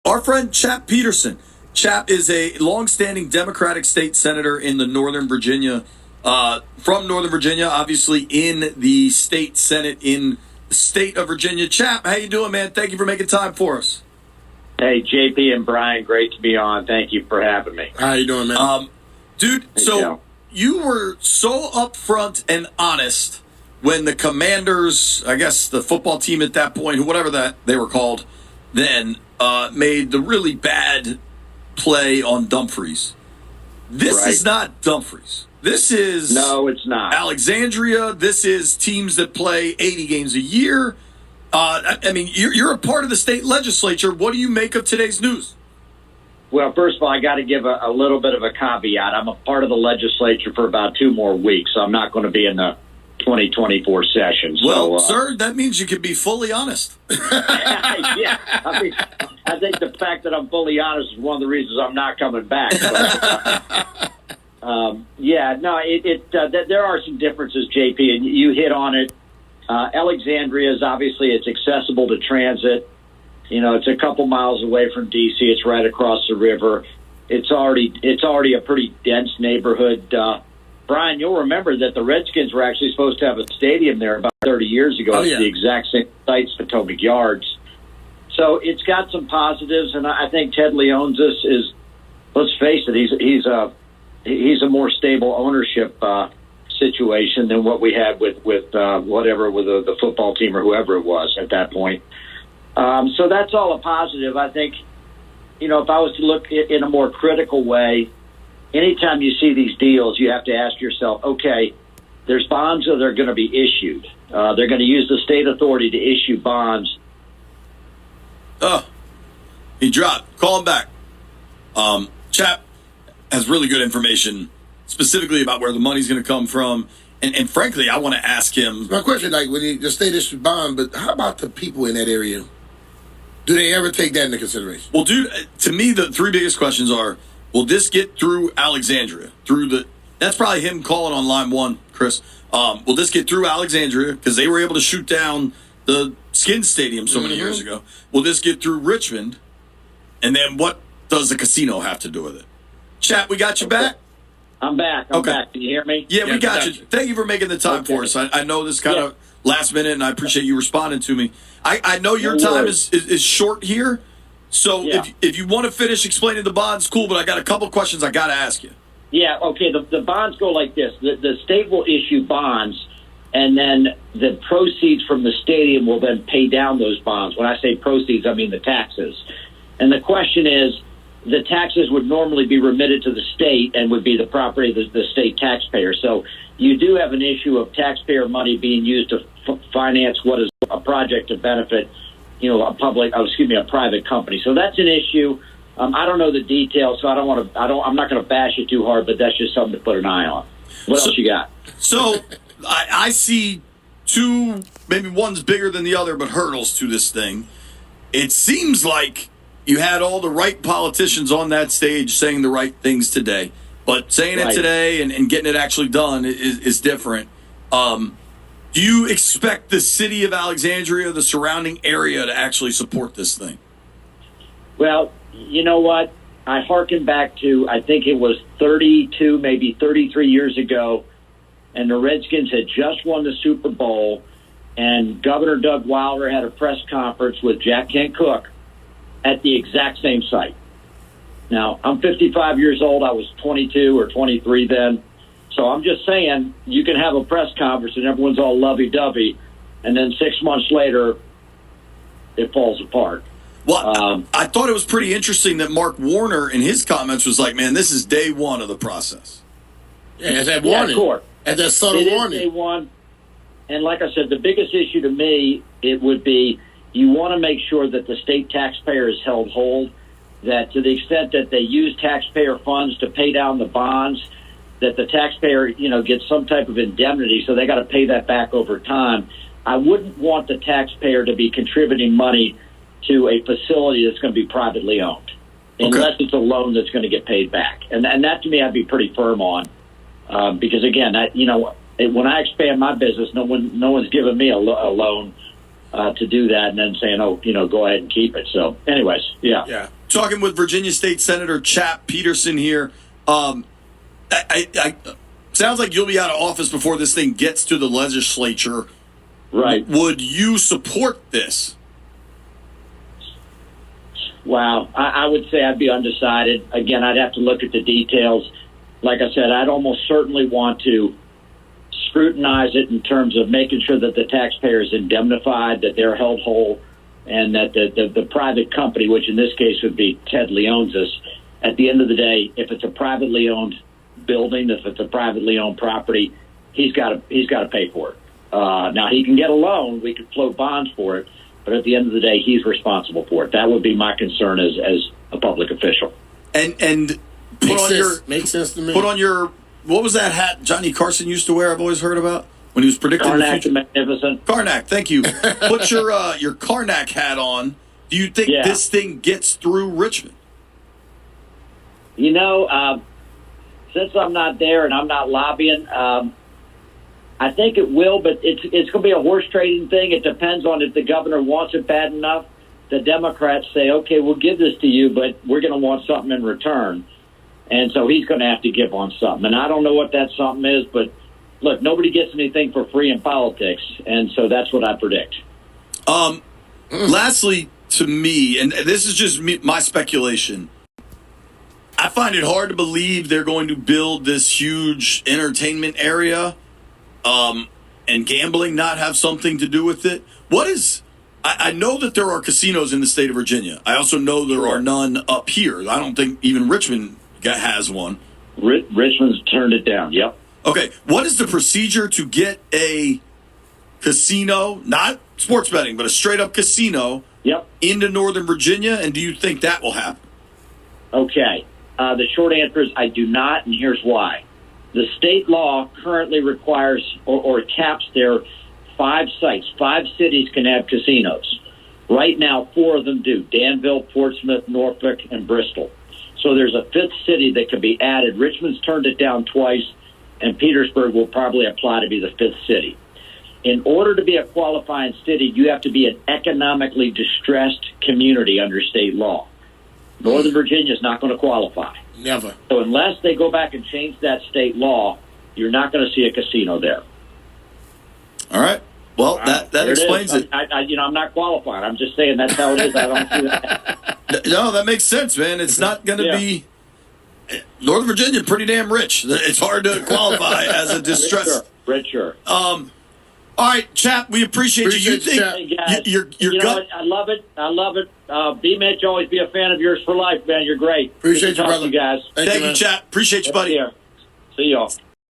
Our friend Chap Petersen. Chap is a longstanding Democratic state senator in the Northern Virginia, from Northern Virginia, obviously in the state Senate in the state of Virginia. Chap, how you doing, man? Thank you for making time for us. Hey, JP and Brian, great to be on. Thank you for having me. How you doing, man? Dude, Hey, so Joe. you were so upfront and honest when the Commanders, I guess the football team at that point, whatever that they were called then, made the really bad play on Dumfries. This Right. is not Dumfries. This is No, it's not. Alexandria. This is teams that play 80 games a year. I mean, you're a part of the state legislature. What do you make of today's news? Well, first of all, I got to give a little bit of a caveat. I'm a part of the legislature for about 2 more weeks, so I'm not going to be in the 2024 session. Well, So, sir, that means you can be fully honest. yeah, I think the fact that I'm fully honest is one of the reasons I'm not coming back. But, there are some differences, JP, and you hit on it. Alexandria is obviously it's accessible to transit. You know, it's a couple miles away from D.C. It's right across the river. It's already a pretty dense neighborhood. Brian, you'll remember that the Redskins were actually supposed to have a stadium there about 30 years ago. Oh, It's yeah. the exact same site, Potomac Yards. So it's got some positives, and I think Ted Leon's is. Let's face it, he's a more stable ownership situation than what we had with the football team or whoever it was at that point. So that's all a positive. I think, you know, if I was to look in a more critical way, anytime you see these deals, you have to ask yourself, okay, there's bonds that are going to be issued. They're going to use the state authority to issue bonds. Oh, he dropped. Call him back. Chap has really good information, specifically about where the money's going to come from. And frankly, I want to ask him. My question, like, when the state issues bond, but how about the people in that area? Do they ever take that into consideration? Well, dude, to me, the 3 biggest questions are, will this get through Alexandria? That's probably him calling on line 1, Chris. Will this get through Alexandria? Because they were able to shoot down the Skins Stadium so many years ago. Will this get through Richmond? And then what does the casino have to do with it? Chat, we got you back? I'm back. I'm back. Can you hear me? Yeah, we got you. Thank you for making the time for us. I know this kind of last minute, and I appreciate you responding to me. I know your time is short here, so if you want to finish explaining the bonds, cool, but I got a couple questions I got to ask you. Yeah, okay, the bonds go like this. The state will issue bonds, and then the proceeds from the stadium will then pay down those bonds. When I say proceeds, I mean the taxes. And the question is, the taxes would normally be remitted to the state and would be the property of the state taxpayer. So you do have an issue of taxpayer money being used to finance what is a project to benefit, you know, a private company. So that's an issue. I don't know the details, so I'm not going to bash it too hard, but that's just something to put an eye on. What else you got? So I see 2, maybe one's bigger than the other, but hurdles to this thing. It seems like you had all the right politicians on that stage saying the right things today, but saying it today and getting it actually done is different. Do you expect the city of Alexandria, the surrounding area, to actually support this thing? Well, you know what? I hearken back to, I think it was 32, maybe 33 years ago, and the Redskins had just won the Super Bowl, and Governor Doug Wilder had a press conference with Jack Kent Cooke at the exact same site. Now, I'm 55 years old. I was 22 or 23 then. So I'm just saying, you can have a press conference and everyone's all lovey-dovey, and then 6 months later, it falls apart. Well, I thought it was pretty interesting that Mark Warner in his comments was like, man, this is day 1 of the process. Yeah, as that warning. Of course. As that subtle warning. It is day 1. And like I said, the biggest issue to me, it would be, you want to make sure that the state taxpayer is held whole, that to the extent that they use taxpayer funds to pay down the bonds, that the taxpayer, you know, gets some type of indemnity, so they got to pay that back over time. I wouldn't want the taxpayer to be contributing money to a facility that's going to be privately owned, unless it's a loan that's going to get paid back. And that, to me, I'd be pretty firm on, because, again, when I expand my business, no one's giving me a loan to do that and then saying, oh, you know, go ahead and keep it. So anyways, yeah. talking with Virginia State Senator Chap Petersen here. Sounds like you'll be out of office before this thing gets to the legislature. Right. Would you support this? Wow. I would say I'd be undecided. Again, I'd have to look at the details. Like I said, I'd almost certainly want to scrutinize it in terms of making sure that the taxpayer is indemnified, that they're held whole, and that the private company, which in this case would be Ted Leonsis, at the end of the day, if it's a privately owned building, if it's a privately owned property, he's got to pay for it. Now, he can get a loan. We could float bonds for it. But at the end of the day, he's responsible for it. That would be my concern as a public official. And makes sense to me. Put on your, what was that hat Johnny Carson used to wear? I've always heard about when he was predicting the future. Karnak the Magnificent. Karnak, thank you. Put your Karnak hat on. Do you think this thing gets through Richmond? You know, since I'm not there and I'm not lobbying, I think it will, but it's going to be a horse trading thing. It depends on if the governor wants it bad enough. The Democrats say, okay, we'll give this to you, but we're going to want something in return. And so he's going to have to give on something. And I don't know what that something is, but look, nobody gets anything for free in politics. And so that's what I predict. Lastly, to me, and this is just my speculation, I find it hard to believe they're going to build this huge entertainment area and gambling not have something to do with it. What is... I know that there are casinos in the state of Virginia. I also know there are none up here. I don't think even Richmond has one. Richmond's turned it down, yep. Okay, what is the procedure to get a casino, not sports betting, but a straight-up casino into Northern Virginia, and do you think that will happen? Okay, the short answer is I do not, and here's why. The state law currently requires or caps their 5 sites. 5 cities can have casinos. Right now, 4 of them do: Danville, Portsmouth, Norfolk, and Bristol. So there's a 5th city that could be added. Richmond's turned it down twice, and Petersburg will probably apply to be the 5th city. In order to be a qualifying city, you have to be an economically distressed community under state law. Northern Virginia is not going to qualify. Never. So unless they go back and change that state law, you're not going to see a casino there. All right. Well, that explains it. I'm not qualified. I'm just saying that's how it is. I don't see that. No, that makes sense, man. It's not going to be... Northern Virginia, pretty damn rich. It's hard to qualify as a distress. Richer. All right, Chap, we appreciate you. You think you know what? I love it. BMitch, always be a fan of yours for life, man. You're great. Appreciate you, brother. You guys. Thank you, Chap. Appreciate you, buddy. See y'all.